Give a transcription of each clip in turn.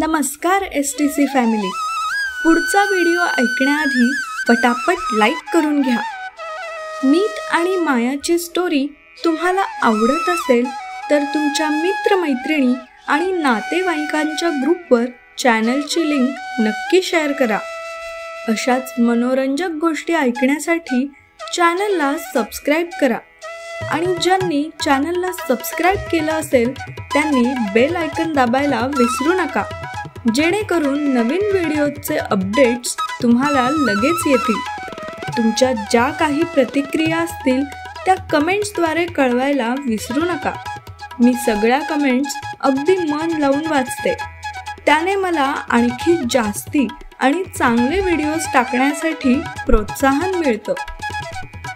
नमस्कार STC family. पुढचा video ऐकण्याआधी पटापट लाईक करून घ्या. मीत आणि मायाची स्टोरी तुम्हाला आवडत असेल तर तुमच्या मित्रमैत्रिणी आणि नातेवाईकांच्या ग्रुपवर चॅनलची लिंक नक्की शेअर करा. अशाच मनोरंजक गोष्टी ऐकण्यासाठी चॅनलला सबस्क्राईब करा आणि ज्यांनी चॅनलला सबस्क्राईब केलं असेल त्यांनी बेल आयकॉन दाबायला विसरू नका, जेणेकरून नवीन व्हिडिओचे अपडेट्स तुम्हाला लगेच येतील. तुमच्या ज्या काही प्रतिक्रिया असतील त्या कमेंट्सद्वारे कळवायला विसरू नका. मी सगळ्या कमेंट्स अगदी मन लावून वाचते. त्याने मला आणखी जास्ती आणि चांगले व्हिडिओज टाकण्यासाठी प्रोत्साहन मिळतं.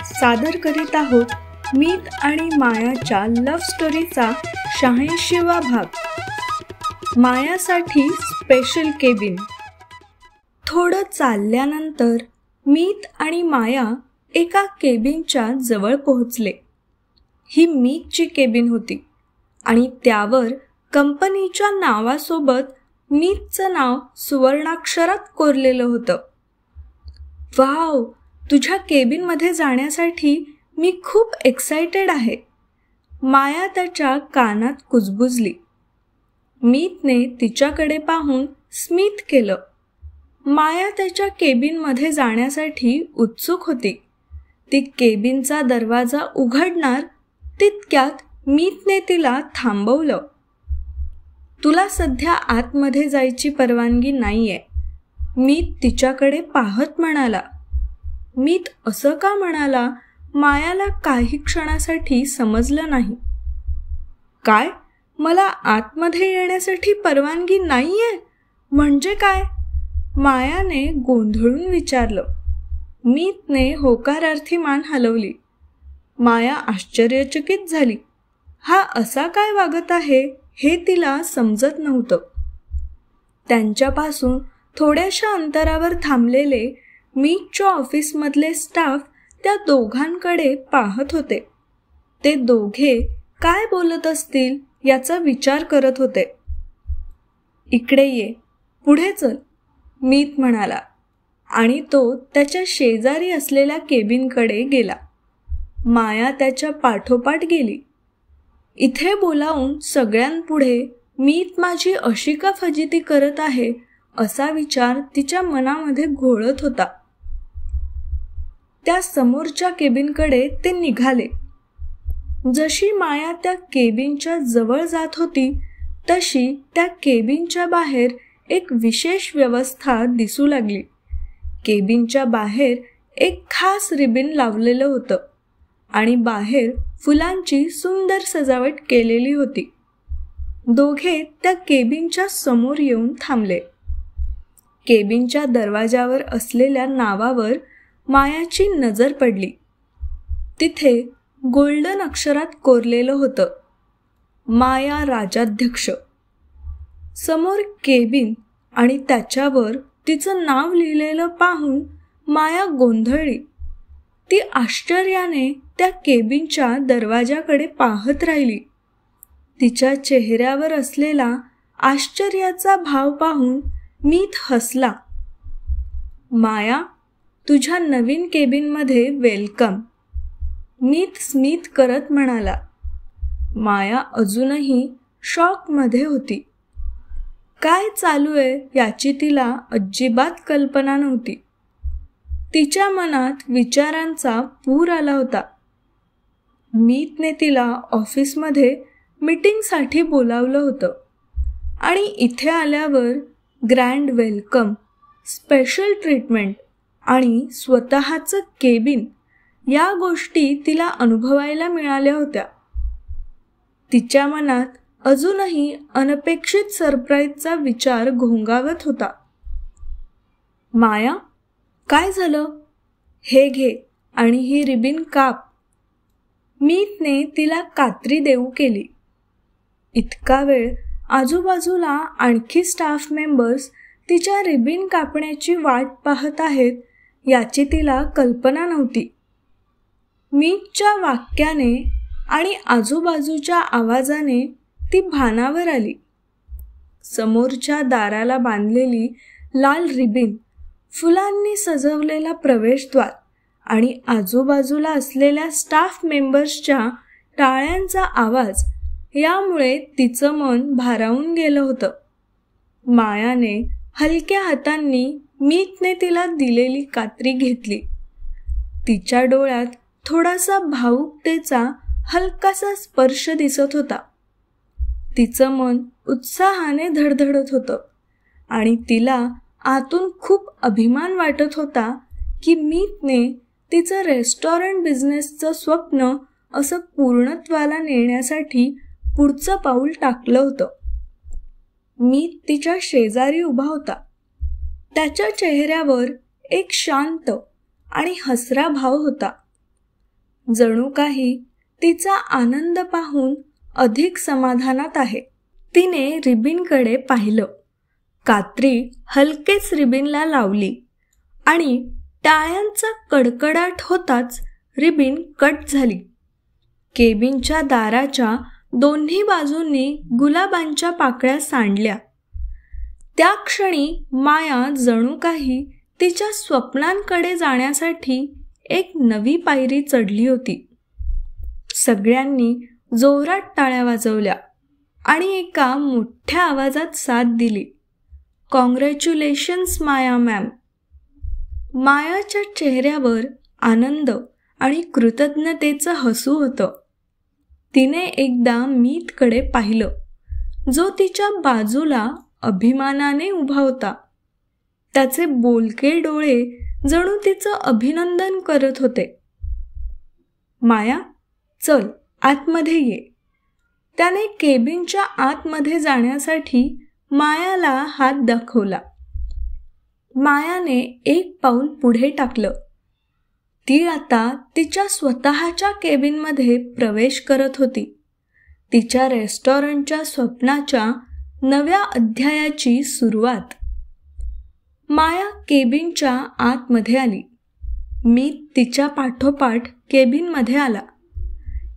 सादर करीत आहोत मीत आणि मायाच्या लव्ह स्टोरीचा 86वा भाग, मायासाठी स्पेशल केबिन. थोडं चालल्यानंतर मीत आणि माया एका केबिनच्या जवळ पोहोचले. ही मीतची केबिन होती आणि त्यावर कंपनीच्या नावासोबत मीतचं नाव सुवर्णाक्षरात कोरलेलं होतं. वाव, तुझ्या केबिनमध्ये जाण्यासाठी मी खूप एक्सायटेड आहे, माया त्याच्या कानात कुजबुजली. मीतने तिच्याकडे पाहून स्मित केलं. माया त्याच्या केबिनमध्ये जाण्यासाठी उत्सुक होती. ती केबिनचा दरवाजा उघडणार तितक्यात मीतने तिला थांबवलं. तुला सध्या आतमध्ये जायची परवानगी नाहीये, मीत तिच्याकडे पाहत म्हणाला. मीत असं का म्हणाला मायाला काही क्षणासाठी समजलं नाही. काय, मला आतमध्ये येण्यासाठी परवानगी नाहीये म्हणजे काय? मायाने गोंधळून विचारलं. मीतने होकारार्थी मान हलवली. माया आश्चर्यचकित झाली. हा असा काय वागत आहे हे तिला समजत नव्हतं. त्यांच्यापासून थोड्याशा अंतरावर थांबलेले मीतच्या ऑफिसमधले स्टाफ त्या दोघांकडे पाहत होते. ते दोघे काय बोलत असतील याचा विचार करत होते. इकडे ये, पुढे चल, मीत म्हणाला आणि तो त्याच्या शेजारी असलेल्या केबिनकडे गेला. माया त्याच्या पाठोपाठ गेली. इथे बोलावून सगळ्यांपुढे मीत माझी अशी का फजिती करत आहे असा विचार तिच्या मनामध्ये घोळत होता. त्या समोरच्या केबिनकडे ते निघाले. जशी माया त्या केबिनच्या जवळ जात होती तशी त्या केबिनच्या बाहेर एक विशेष व्यवस्था दिसू लागली. केबिनच्या बाहेर एक खास रिबीन लावलेलं होतं आणि बाहेर फुलांची सुंदर सजावट केलेली होती. दोघे त्या केबिनच्या समोर येऊन थांबले. केबिनच्या दरवाजावर असलेल्या नावावर मायाची नजर पडली. तिथे गोल्डन अक्षरात कोरलेलं होतं, माया राजाध्यक्ष. समोर केबिन आणि त्याच्यावर तिचं नाव लिहिलेलं पाहून माया गोंधळली. ती आश्चर्याने त्या केबिनच्या दरवाजाकडे पाहत राहिली. तिच्या चेहऱ्यावर असलेला आश्चर्याचा भाव पाहून मीत हसला. माया, तुझ्या नवीन केबिनमध्ये वेलकम, मीत स्मित करत म्हणाला. माया अजूनही शॉकमध्ये होती. काय चालू आहे याची तिला अजिबात कल्पना नव्हती. तिच्या मनात विचारांचा पूर आला होता. मीतने तिला ऑफिसमध्ये मीटिंगसाठी बोलावलं होतं आणि इथे आल्यावर ग्रँड वेलकम, स्पेशल ट्रीटमेंट आणि स्वतःचं केबिन या गोष्टी तिला अनुभवायला मिळाल्या होत्या. तिच्या मनात अजूनही अनपेक्षित सरप्राईजचा विचार घोंगावत होता. माया, काय झालं? हे घे आणि ही रिबीन काप. मीतने तिला कात्री देऊ केली. इतका वेळ आजूबाजूला आणखी स्टाफ मेंबर्स तिच्या रिबीन कापण्याची वाट पाहत आहेत याची तिला कल्पना नव्हती. मीतच्या वाक्याने आणि आजूबाजूच्या आवाजाने ती भानावर आली. समोरच्या दाराला बांधलेली लाल रिबीन, फुलांनी सजवलेला प्रवेशद्वार आणि आजूबाजूला असलेल्या स्टाफ मेंबर्सच्या टाळ्यांचा आवाज यामुळे तिचं मन भारावून गेलं होतं. मायाने हलक्या हातांनी मीतने तिला दिलेली कात्री घेतली. तिच्या डोळ्यात थोडासा भावुकतेचा हलकासा स्पर्श दिसत होता. तिचं मन उत्साहाने धडधडत होतं आणि तिला आतून खूप अभिमान वाटत होता की मीतने तिचं रेस्टॉरंट बिझनेसचं स्वप्न असं पूर्णत्वाला नेण्यासाठी पुढचं पाऊल टाकलं होतं. मीत तिच्या शेजारी उभा होता. त्याच्या चेहऱ्यावर एक शांत आणि हसरा भाव होता. जणू काही तिचा आनंद पाहून अधिक समाधानात आहे. तिने रिबीनकडे पाहिलं. कात्री हलकेच रिबीनला लावली आणि टाळ्यांचा कडकडाट होताच रिबीन कट झाली. केबिनच्या दाराच्या दोन्ही बाजूंनी गुलाबांच्या पाकळ्या सांडल्या. त्या क्षणी माया जणू काही तिच्या स्वप्नांकडे जाण्यासाठी एक नवी पायरी चढली होती. सगळ्यांनी जोरात टाळ्या वाजवल्या आणि एका मोठ्या आवाजात साथ दिली. कॉंग्रॅच्युलेशन्स माया मॅम. मायाच्या चेहऱ्यावर आनंद आणि कृतज्ञतेचं हसू होतं. तिने एकदा मीतकडे पाहिलं, जो तिच्या बाजूला अभिमानाने उभा होता. त्याचे बोलके डोळे जणू तिचं अभिनंदन करत होते. माया, चल आतमध्ये ये. त्याने केबिनच्या आतमध्ये जाण्यासाठी मायाला हात दाखवला. मायाने एक पाऊल पुढे टाकलं. ती आता तिच्या स्वतःच्या केबिनमध्ये प्रवेश करत होती. तिच्या रेस्टॉरंटच्या स्वप्नाच्या नव्या अध्यायाची सुरुवात. माया केबिनच्या आतमध्ये आली. मी तिच्या पाठोपाठ केबिनमध्ये आला.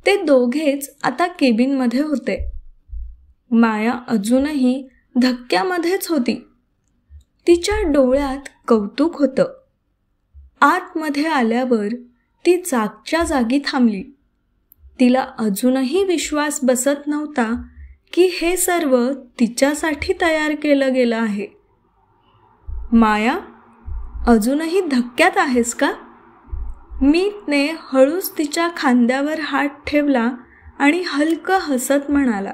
ते दोघेच आता केबिनमध्ये होते. माया अजूनही धक्क्यामध्येच होती. तिच्या डोळ्यात कौतुक होतं. आतमध्ये आल्यावर ती जागच्या जागी थांबली. तिला अजूनही विश्वास बसत नव्हता की हे सर्व तिच्यासाठी तयार केलं गेलं आहे. माया, अजूनही धक्क्यात आहेस का? मीतने हळूच तिच्या खांद्यावर हात ठेवला आणि हलकं हसत म्हणाला,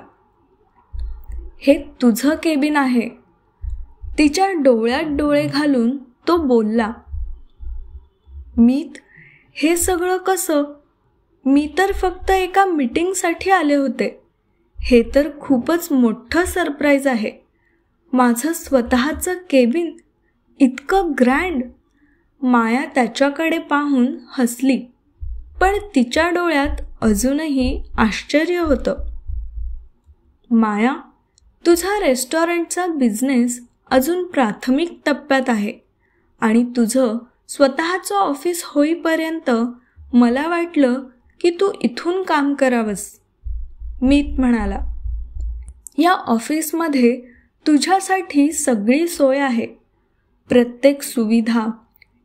हे तुझं केबिन आहे. तिच्या डोळ्यात डोळे घालून तो बोलला. मीत, हे सगळं कसं? मी तर फक्त एका मीटिंगसाठी आले होते. हे तर खूपच मोठं सरप्राईज आहे. माझं स्वतःचं केबिन, इतकं ग्रँड. माया त्याच्याकडे पाहून हसली, पण तिच्या डोळ्यात अजूनही आश्चर्य होतं. माया, तुझा रेस्टॉरंटचा बिझनेस अजून प्राथमिक टप्प्यात आहे आणि तुझं स्वतःचं ऑफिस होईपर्यंत मला वाटलं की तू इथून काम करावंस. मीत म्हणाला, या ऑफिसमध्ये तुझ्यासाठी सगळी सोय आहे. प्रत्येक सुविधा,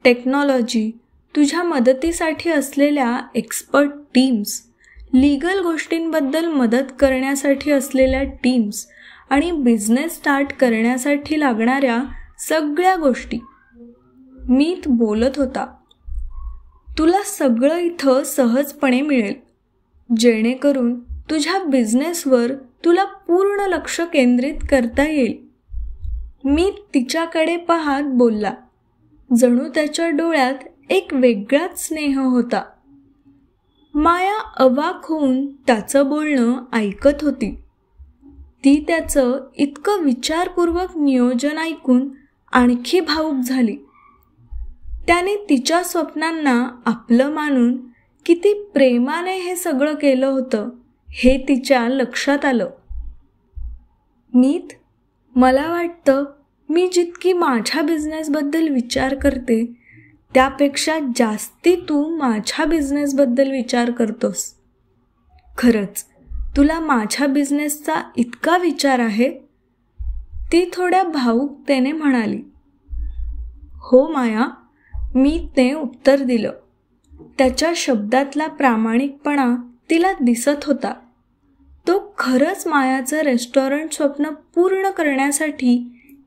टेक्नॉलॉजी, तुझ्या मदतीसाठी असलेल्या एक्सपर्ट टीम्स, लीगल गोष्टींबद्दल मदत करण्यासाठी असलेल्या टीम्स आणि बिझनेस स्टार्ट करण्यासाठी लागणाऱ्या सगळ्या गोष्टी. मीत बोलत होता, तुला सगळं इथं सहजपणे मिळेल, जेणेकरून तुझ्या बिझनेसवर तुला पूर्ण लक्ष केंद्रित करता येईल. मीत तिच्याकडे पाहत बोलला. जणू त्याच्या डोळ्यात एक वेगळाच स्नेह होता. माया अवाक होऊन त्याचं बोलणं ऐकत होती. ती त्याचं इतकं विचारपूर्वक नियोजन ऐकून आणखी भावूक झाली. त्याने तिच्या स्वप्नांना आपलं मानून किती प्रेमाने हे सगळं केलं होतं हे तिच्या लक्षात आलं. मीत, मला वाटतं मी जितकी माझ्या बिझनेसबद्दल विचार करते त्यापेक्षा जास्ती तू माझ्या बिझनेसबद्दल विचार करतोस. खरंच तुला माझ्या बिझनेसचा इतका विचार आहे? ती थोड्या भावुकतेने म्हणाली. हो माया, मीतने उत्तर दिलं. त्याच्या शब्दातला प्रामाणिकपणा तिला दिसत होता. तो खरंच मायाचं रेस्टॉरंट स्वप्न पूर्ण करण्यासाठी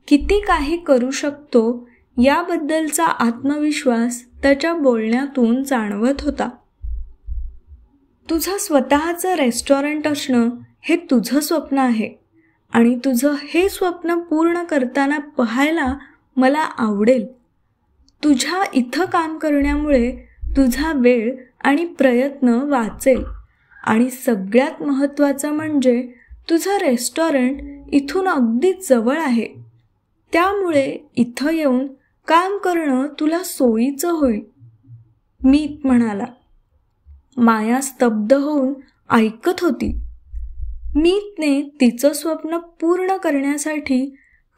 किती काही करू शकतो याबद्दलचा आत्मविश्वास त्याच्या बोलण्यातून जाणवत होता. तुझं स्वतःचं रेस्टॉरंट असणं हे तुझं स्वप्न आहे आणि तुझं हे स्वप्न पूर्ण करताना पाहायला मला आवडेल. तुझ्या इथं काम करण्यामुळे तुझा वेळ आणि प्रयत्न वाचेल आणि सगळ्यात महत्त्वाचं म्हणजे तुझं रेस्टॉरंट इथून अगदी जवळ आहे. त्यामुळे इथं येऊन काम करणं तुला सोयीचं होईल, मीत म्हणाला. माया स्तब्ध होऊन ऐकत होती. मीतने तिचं स्वप्न पूर्ण करण्यासाठी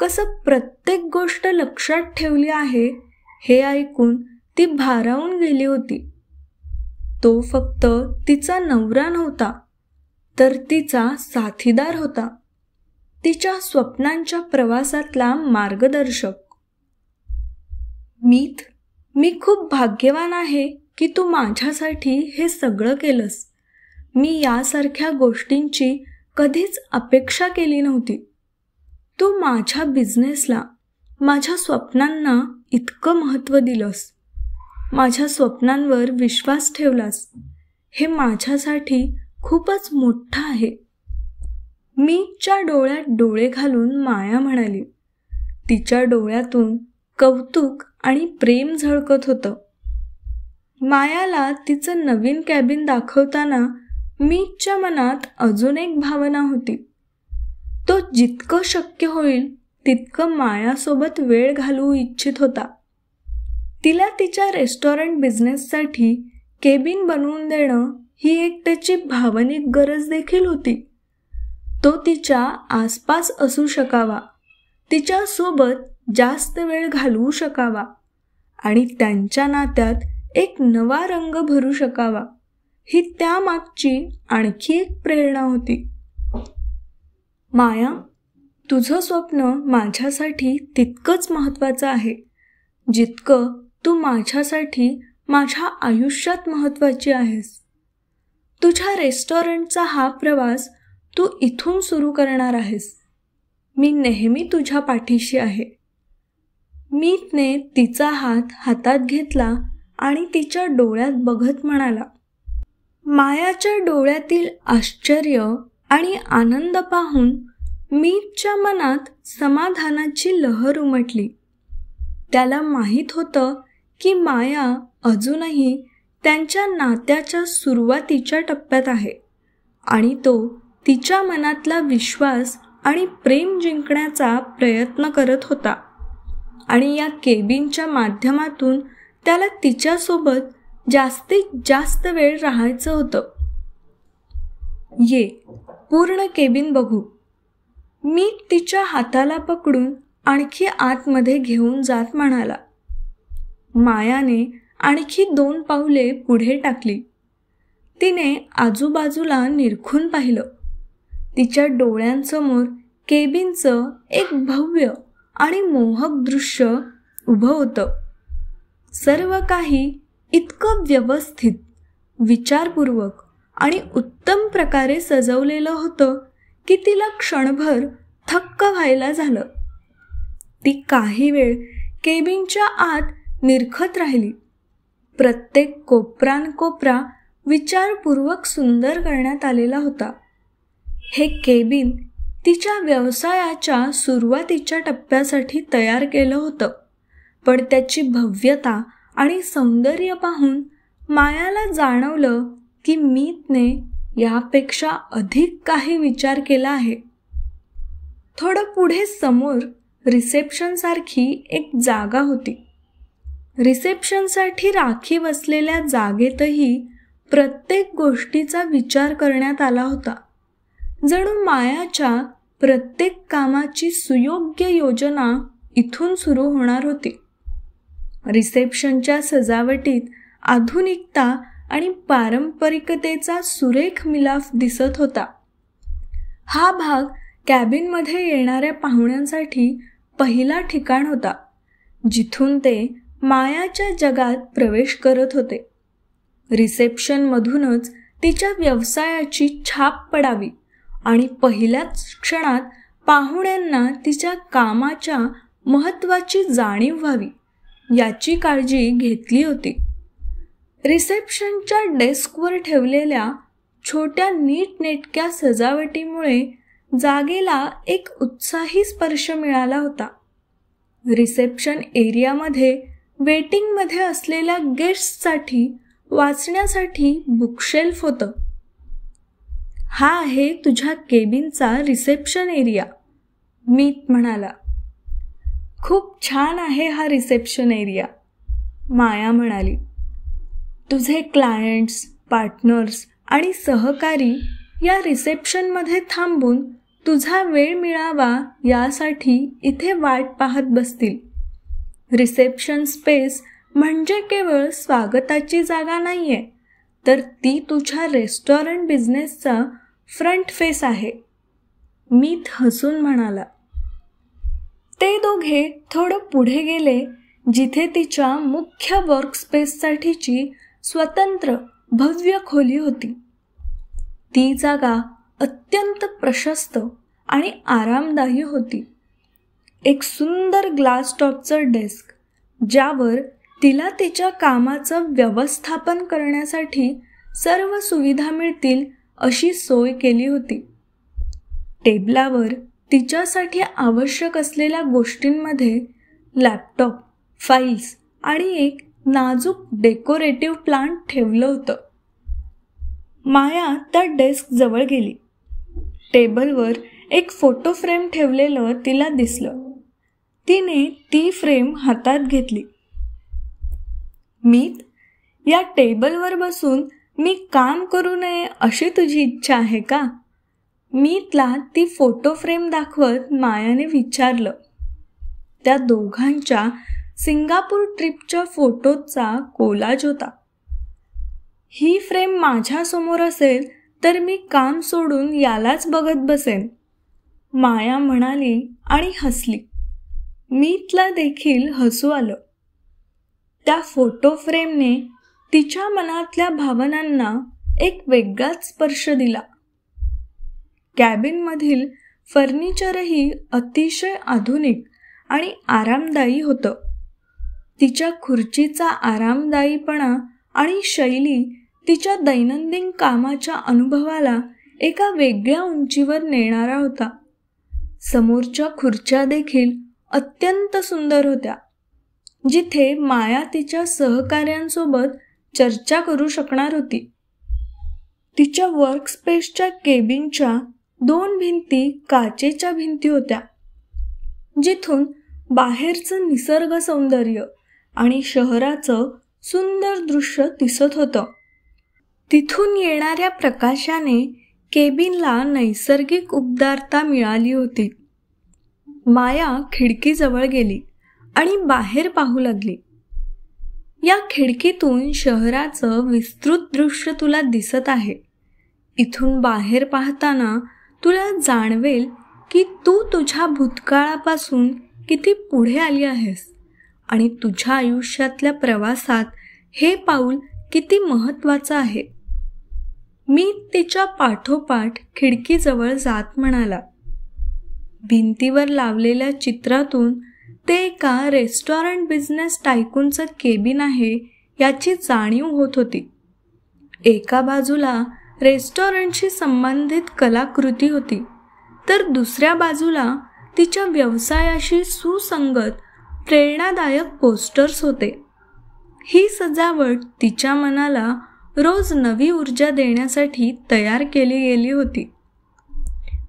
कसं प्रत्येक गोष्ट लक्षात ठेवली आहे हे ऐकून ती भारावून गेली होती. तो फक्त तिचा नवरा नव्हता, तर तिचा साथीदार होता, तिच्या स्वप्नांच्या प्रवासातला मार्गदर्शक. मीत, मी खूप भाग्यवान आहे की तू माझ्यासाठी हे सगळं केलंस. मी यासारख्या गोष्टींची कधीच अपेक्षा केली नव्हती. तू माझ्या बिझनेसला, माझ्या स्वप्नांना इतकं महत्त्व दिलंस. माझ्या स्वप्नांवर विश्वास ठेवलास. हे माझ्यासाठी खूपच मोठं आहे. मीतच्या डोळ्यात डोळे घालून माया म्हणाली. तिच्या डोळ्यातून कौतुक आणि प्रेम झळकत होतं. मायाला तिचं नवीन कॅबिन दाखवताना मीतच्या मनात अजून एक भावना होती. तो जितकं शक्य होईल तितकं मायासोबत वेळ घालवू इच्छित होता. तिला तिच्या रेस्टॉरंट बिझनेससाठी केबिन बनवून देणं ही एक त्याची भावनिक गरज देखील होती. तो तिच्या आसपास असू शकावा, तिच्यासोबत जास्त वेळ घालवू शकावा आणि त्यांच्या नात्यात एक नवा रंग भरू शकावा, ही त्यामागची आणखी एक प्रेरणा होती. माया, तुझं स्वप्न माझ्यासाठी तितकंच महत्त्वाचं आहे जितकं तू माझ्यासाठी माझ्या आयुष्यात महत्त्वाची आहेस. तुझ्या रेस्टॉरंटचा हा प्रवास तू इथून सुरू करणार आहेस. मी नेहमी तुझ्या पाठीशी आहे. मीतने तिचा हात हातात घेतला आणि तिच्या डोळ्यात बघत म्हणाला. मायाच्या डोळ्यातील आश्चर्य आणि आनंद पाहून मीतच्या मनात समाधानाची लहर उमटली. त्याला माहीत होतं की माया अजूनही त्यांच्या नात्याच्या सुरुवातीच्या टप्प्यात आहे आणि तो तिच्या मनातला विश्वास आणि प्रेम जिंकण्याचा प्रयत्न करत होता आणि या केबिनच्या माध्यमातून त्याला तिच्यासोबत जास्तीत जास्त वेळ राहायचं होतं. ये, पूर्ण केबिन बघू. मी तिच्या हाताला पकडून आणखी आतमध्ये घेऊन जात म्हणाला. मायाने आणखी 2 पावले पुढे टाकली. तिने आजूबाजूला निरखून पाहिलं. तिच्या डोळ्यांसमोर केबिनचं एक भव्य आणि मोहक दृश्य उभं होतं. सर्व काही इतकं व्यवस्थित, विचारपूर्वक आणि उत्तम प्रकारे सजवलेलं होतं की तिला क्षणभर थक्क व्हायला झालं. ती काही वेळ केबिनच्या आत निरखत राहिली. प्रत्येक कोपरानकोपरा विचारपूर्वक सुंदर करण्यात आलेला होता. हे केबिन तिच्या व्यवसायाच्या सुरुवातीच्या टप्प्यासाठी तयार केलं होतं, पण त्याची भव्यता आणि सौंदर्य पाहून मायाला जाणवलं की मीतने यापेक्षा अधिक काही विचार केला आहे. थोडं पुढे समोर रिसेप्शनसारखी एक जागा होती. रिसेप्शनसाठी राखीव असलेल्या जागेतही प्रत्येक गोष्टीचा विचार करण्यात आला होता. जणू मायाच्या प्रत्येक कामाची सुयोग्य योजना इथून सुरू होणार होती. रिसेप्शनच्या सजावटीत आधुनिकता आणि पारंपरिकतेचा सुरेख मिलाफ दिसत होता. हा भाग कॅबिनमध्ये येणाऱ्या पाहुण्यांसाठी पहिला ठिकाण होता, जिथून ते मायाच्या जगात प्रवेश करत होते. रिसेप्शनमधूनच तिच्या व्यवसायाची छाप पडावी आणि पहिल्याच क्षणात पाहुण्यांना तिच्या कामाच्या महत्त्वाची जाणीव व्हावी याची काळजी घेतली होती. रिसेप्शनच्या डेस्कवर ठेवलेल्या छोट्या नीटनेटक्या सजावटीमुळे जागेला एक उत्साही स्पर्श मिळाला होता. रिसेप्शन एरियामध्ये वेटिंगमध्ये असलेल्या गेस्टसाठी वाचण्यासाठी बुकशेल्फ होतं. हा आहे तुझ्या केबिनचा रिसेप्शन एरिया, मीत म्हणाला. खूप छान आहे हा रिसेप्शन एरिया, माया म्हणाली. तुझे क्लायंट्स, पार्टनर्स आणि सहकारी या रिसेप्शनमध्ये थांबून तुझा वेळ मिळावा यासाठी इथे वाट पाहत बसतील. रिसेप्शन स्पेस म्हणजे केवळ स्वागताची जागा नाहीये, तर ती तुझ्या रेस्टॉरंट बिझनेसचा फ्रंट फेस आहे, मीत हसून म्हणाला. ते दोघे थोडं पुढे गेले, जिथे तिच्या मुख्य वर्कस्पेससाठीची स्वतंत्र भव्य खोली होती. ती जागा अत्यंत प्रशस्त आणि आरामदायी होती. एक सुंदर ग्लास टॉपचं डेस्क, ज्यावर तिला तिच्या कामाचं व्यवस्थापन करण्यासाठी सर्व सुविधा मिळतील अशी सोय केली होती. टेबलावर तिच्यासाठी आवश्यक असलेल्या गोष्टींमध्ये लॅपटॉप, फाईल्स आणि एक नाजूक डेकोरेटिव्ह प्लांट ठेवलं होतं. माया त्या डेस्क जवळ गेली. टेबलवर एक फोटो फ्रेम ठेवलेलं तिला दिसलं. तिने ती फ्रेम हातात घेतली. मीत, या टेबलवर बसून मी काम करू नये अशी तुझी इच्छा आहे का? मीतला ती फोटो फ्रेम दाखवत मायाने विचारलं. त्या दोघांच्या सिंगापूर ट्रिपच्या फोटोचा कोलाज होता. ही फ्रेम माझ्यासमोर असेल तर मी काम सोडून यालाच बघत बसेन, माया म्हणाली आणि हसली. मीतला देखील हसू आलं. त्या फोटो फ्रेमने तिच्या मनातल्या भावनांना एक वेगळाच स्पर्श दिला. कॅबिनमधील फर्निचरही अतिशय आधुनिक आणि आरामदायी होतं. तिच्या खुर्चीचा आरामदायीपणा आणि शैली तिच्या दैनंदिन कामाच्या अनुभवाला एका वेगळ्या उंचीवर नेणारा होता. समोरच्या खुर्च्या देखील अत्यंत सुंदर होत्या, जिथे माया तिच्या सहकाऱ्यांसोबत चर्चा करू शकणार होती. तिच्या वर्कस्पेसच्या केबिनच्या 2 भिंती काचेच्या भिंती होत्या, जिथून बाहेरचं निसर्ग सौंदर्य आणि शहराचं सुंदर दृश्य दिसत होतं. तिथून येणाऱ्या प्रकाशाने केबिनला नैसर्गिक उबदारता मिळाली होती. माया खिडकीजवळ गेली आणि बाहेर पाहू लागली. या खिडकीतून शहराचं विस्तृत दृश्य तुला दिसत आहे. इथून बाहेर पाहताना तुला जाणवेल की तू तुझ्या भूतकाळापासून किती पुढे आली आहेस आणि तुझ्या आयुष्यातल्या प्रवासात हे पाऊल किती महत्त्वाचं आहे. मी तिच्या पाठोपाठ खिडकीजवळ जात म्हणाला. भिंतीवर लावलेल्या चित्रातून ते एका रेस्टॉरंट बिझनेस टायकूनचं केबिन आहे याची जाणीव होत होती. एका बाजूला रेस्टॉरंटशी संबंधित कलाकृती होती, तर दुसऱ्या बाजूला तिच्या व्यवसायाशी सुसंगत प्रेरणादायक पोस्टर्स होते. ही सजावट तिच्या मनाला रोज नवी ऊर्जा देण्यासाठी तयार केली गेली होती.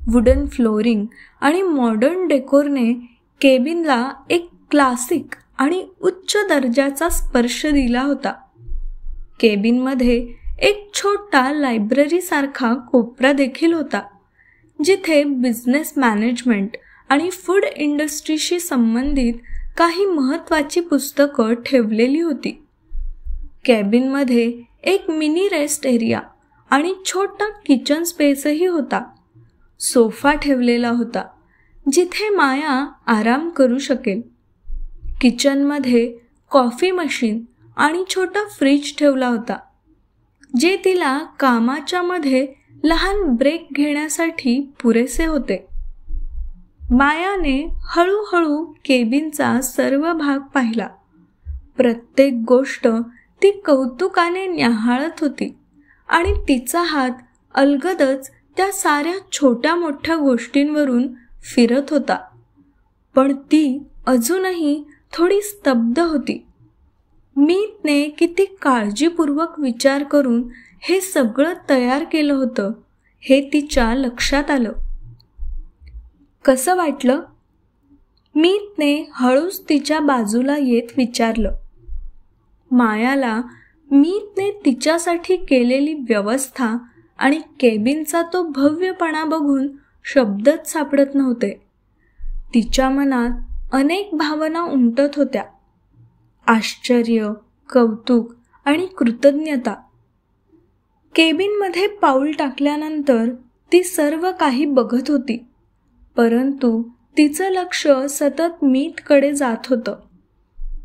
वुडन फ्लोरिंग आणि मॉडर्न डेकोरने केबिनला एक क्लासिक आणि उच्च दर्जाचा स्पर्श दिला होता. केबिनमध्ये एक छोटा लायब्ररीसारखा कोपरा देखील होता, जिथे बिझनेस मॅनेजमेंट आणि फूड इंडस्ट्रीशी संबंधित काही महत्त्वाची पुस्तकं ठेवलेली होती. कॅबिनमध्ये एक मिनी रेस्ट एरिया आणि छोटा किचन स्पेसही होता, सोफा ठेवलेला होता, जिथे माया आराम करू शकेल. किचनमध्ये कॉफी मशीन आणि छोटा फ्रीज ठेवला होता, जे तिला कामाच्या मध्ये लहान ब्रेक घेण्यासाठी पुरेसे होते. मायाने हळूहळू केबिनचा सर्व भाग पाहिला. प्रत्येक गोष्ट ती कौतुकाने न्याहाळत होती आणि तिचा हात अलगदच त्या साऱ्या छोट्या मोठ्या गोष्टींवरून फिरत होता. पण ती अजूनही थोडी स्तब्ध होती. मीतने किती काळजीपूर्वक विचार करून हे सगळं तयार केलं होतं हे तिच्या लक्षात आलं. कसं वाटलं? मीतने हळूच तिच्या बाजूला येत विचारलं. मायाला मीतने तिच्यासाठी केलेली व्यवस्था आणि केबिनचा तो भव्यपणा बघून शब्दच सापडत नव्हते. तिच्या मनात अनेक भावना उमटत होत्या. आश्चर्य, कौतुक आणि कृतज्ञता. केबिनमध्ये पाऊल टाकल्यानंतर ती सर्व काही बघत होती, परंतु तिचं लक्ष सतत मीतकडे जात होतं.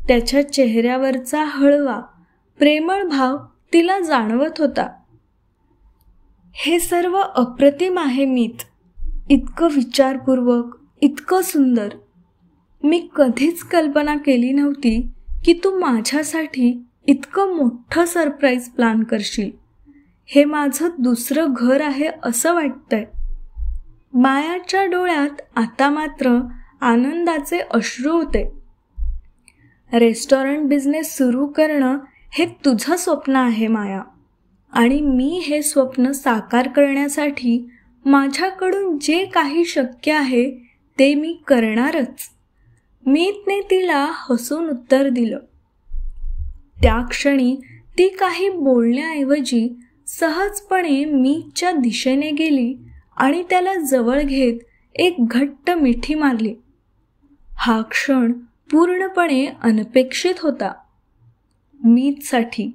त्याच्या चेहऱ्यावरचा हळवा, प्रेमळ भाव तिला जाणवत होता. हे सर्व अप्रतिम आहे मीत. इतकं विचारपूर्वक, इतकं सुंदर. मी कधीच कल्पना केली नव्हती की तू माझ्यासाठी इतकं मोठं सरप्राईज प्लॅन करशील. हे माझं दुसरं घर आहे असं वाटतंय. मायाच्या डोळ्यात आता मात्र आनंदाचे अश्रू होते. रेस्टॉरंट बिझनेस सुरू करणं हे तुझं स्वप्न आहे माया, आणि मी हे स्वप्न साकार करण्यासाठी माझ्याकडून जे काही शक्य आहे ते मी करणारच. मीतने तिला हसून उत्तर दिलं. त्या क्षणी ती काही बोलण्याऐवजी सहजपणे मीतच्या दिशेने गेली आणि त्याला जवळ घेत एक घट्ट मिठी मारली. हा क्षण पूर्णपणे अनपेक्षित होता, मीतसाठी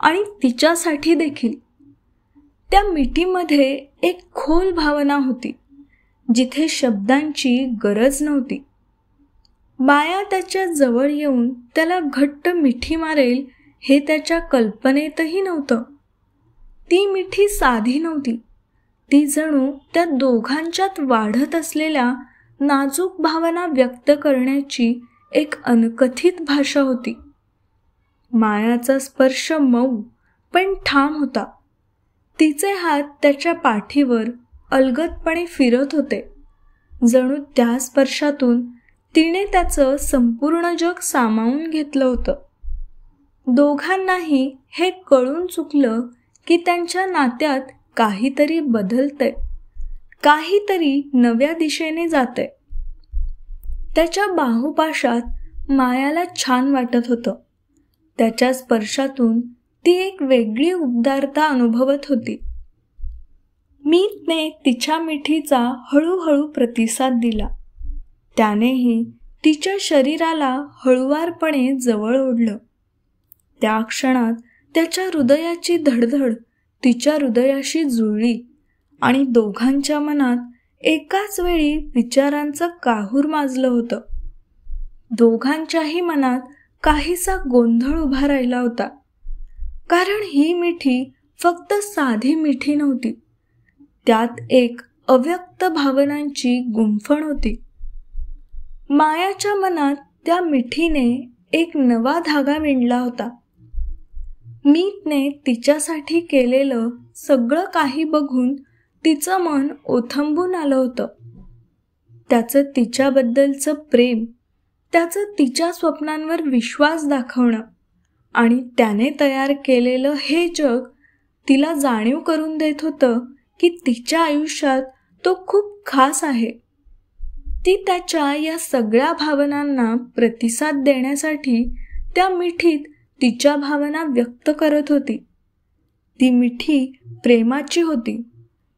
आणि तिच्यासाठी देखील. त्या मिठीमध्ये एक खोल भावना होती, जिथे शब्दांची गरज नव्हती. माया त्याच्या जवळ येऊन त्याला घट्ट मिठी मारेल हे त्याच्या कल्पनेतही नव्हतं. ती मिठी साधी नव्हती. ती जणू त्या दोघांच्यात वाढत असलेल्या नाजूक भावना व्यक्त करण्याची एक अनकथित भाषा होती. मायाचा स्पर्श मऊ पण ठाम होता. तिचे हात त्याच्या पाठीवर अलगदपणे फिरत होते, जणू त्या स्पर्शातून तिने त्याचं संपूर्ण जग सामावून घेतलं होतं. दोघांनाही हे कळून चुकलं की त्यांच्या नात्यात काहीतरी बदलतंय, काहीतरी नव्या दिशेने जातंय. त्याच्या बाहुपाशात मायाला छान वाटत होतं. त्याच्या स्पर्शातून ती एक वेगळी उबदारता अनुभवत होती. मीतने तिच्या मिठीचा हळूहळू प्रतिसाद दिला. त्यानेही तिच्या शरीराला हळुवारपणे जवळ ओढलं. त्या क्षणात त्याच्या हृदयाची धडधड तिच्या हृदयाशी जुळली आणि दोघांच्या मनात एकाच वेळी विचारांचं काहूर माजलं होतं. दोघांच्याही मनात काहीसा गोंधळ उभा राहिला होता, कारण ही मिठी फक्त साधी मिठी नव्हती. त्यात एक अव्यक्त भावनांची गुंफण होती. मायाच्या मनात त्या मिठीने एक नवा धागा विणला होता. मीतने तिच्यासाठी केलेलं सगळं काही बघून तिचं मन ओथंबून आलं होतं. त्याचं तिच्याबद्दलचं प्रेम, त्याचं तिच्या स्वप्नांवर विश्वास दाखवणं आणि त्याने तयार केलेलं हे जग तिला जाणीव करून देत होतं की तिच्या आयुष्यात तो खूप खास आहे. ती त्याच्या या सगळ्या भावनांना प्रतिसाद देण्यासाठी त्या मिठीत तिच्या भावना व्यक्त करत होती. ती मिठी प्रेमाची होती,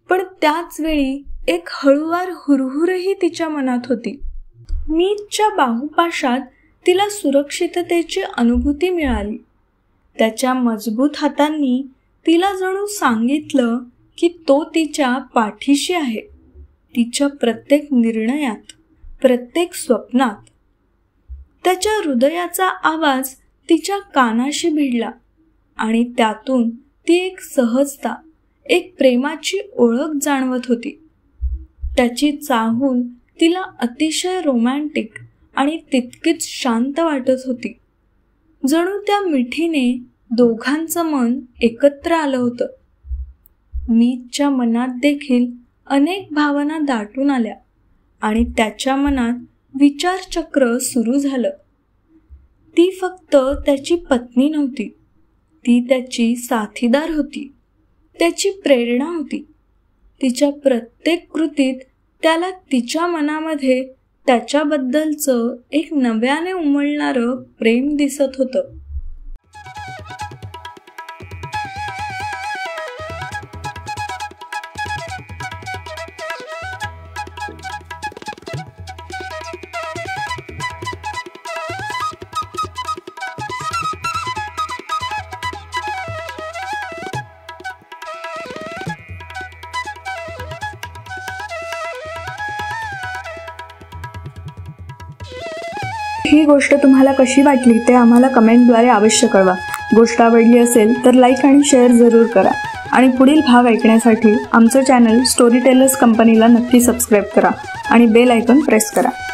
पण त्याच वेळी एक हळुवार हुरहुरही तिच्या मनात होती. मीतच्या बाहुपाशात तिला सुरक्षिततेची अनुभूती मिळाली. त्याच्या मजबूत हातांनी तिला जणू सांगितलं की तो तिच्या पाठीशी आहे. तिच्या प्रत्येक निर्णयात, प्रत्येक स्वप्नात. त्याच्या हृदयाचा आवाज तिच्या कानाशी भिडला आणि त्यातून ती एक सहजता, एक प्रेमाची ओळख जाणवत होती. त्याची चाहूल तिला अतिशय रोमॅन्टिक आणि तितकीच शांत वाटत होती. जणू त्या मिठीने दोघांचं मन एकत्र आलं होतं. मीतच्या मनात देखील अनेक भावना दाटून आल्या आणि त्याच्या मनात विचारचक्र सुरू झालं. ती फक्त त्याची पत्नी नव्हती, ती त्याची साथीदार होती, त्याची प्रेरणा होती. तिच्या प्रत्येक कृतीत त्याला तिच्या मनामध्ये त्याच्याबद्दलचं एक नव्याने उमलणारं प्रेम दिसत होतं. ही गोष्ट तुम्हाला कशी वाटली ते आम्हाला कमेंटद्वारे अवश्य कळवा. गोष्ट आवडली असेल तर लाईक आणि शेअर जरूर करा आणि पुढील भाग ऐकण्यासाठी आमचं चॅनल स्टोरी टेलर्स कंपनीला नक्की सबस्क्राईब करा आणि बेल आयकॉन प्रेस करा.